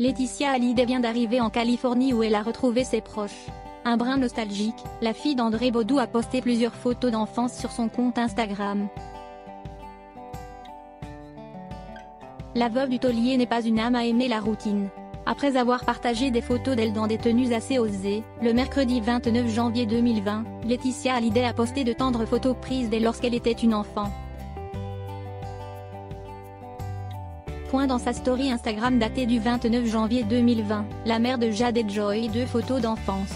Laetitia Hallyday vient d'arriver en Californie où elle a retrouvé ses proches. Un brin nostalgique, la fille d'André Baudou a posté plusieurs photos d'enfance sur son compte Instagram. La veuve du taulier n'est pas une âme à aimer la routine. Après avoir partagé des photos d'elle dans des tenues assez osées, le mercredi 29 janvier 2020, Laetitia Hallyday a posté de tendres photos prises dès lorsqu'elle était une enfant. Dans sa story Instagram datée du 29 janvier 2020, la mère de Jade et Joy deux photos d'enfance.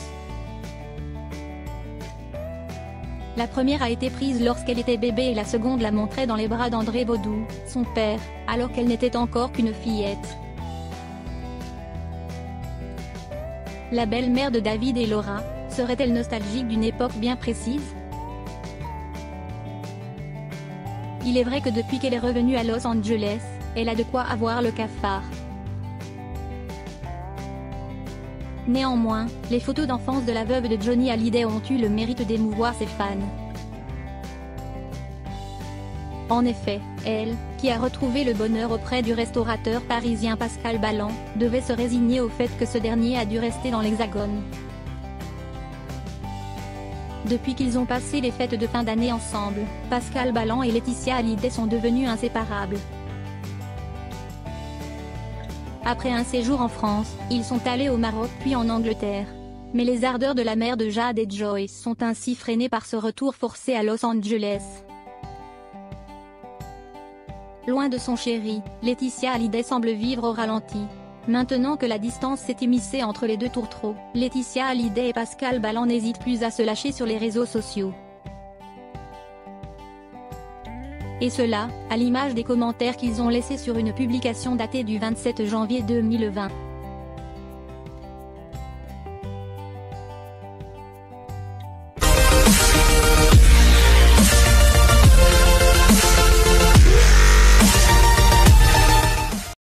La première a été prise lorsqu'elle était bébé et la seconde la montrait dans les bras d'André Baudou, son père, alors qu'elle n'était encore qu'une fillette. La belle-mère de David et Laura, serait-elle nostalgique d'une époque bien précise? Il est vrai que depuis qu'elle est revenue à Los Angeles, elle a de quoi avoir le cafard. Néanmoins, les photos d'enfance de la veuve de Johnny Hallyday ont eu le mérite d'émouvoir ses fans. En effet, elle, qui a retrouvé le bonheur auprès du restaurateur parisien Pascal Balland, devait se résigner au fait que ce dernier a dû rester dans l'Hexagone. Depuis qu'ils ont passé les fêtes de fin d'année ensemble, Pascal Balland et Laetitia Hallyday sont devenus inséparables. Après un séjour en France, ils sont allés au Maroc puis en Angleterre. Mais les ardeurs de la mère de Jade et Joy sont ainsi freinées par ce retour forcé à Los Angeles. Loin de son chéri, Laetitia Hallyday semble vivre au ralenti. Maintenant que la distance s'est immiscée entre les deux tourtereaux, Laetitia Hallyday et Pascal Balland n'hésitent plus à se lâcher sur les réseaux sociaux. Et cela, à l'image des commentaires qu'ils ont laissés sur une publication datée du 27 janvier 2020.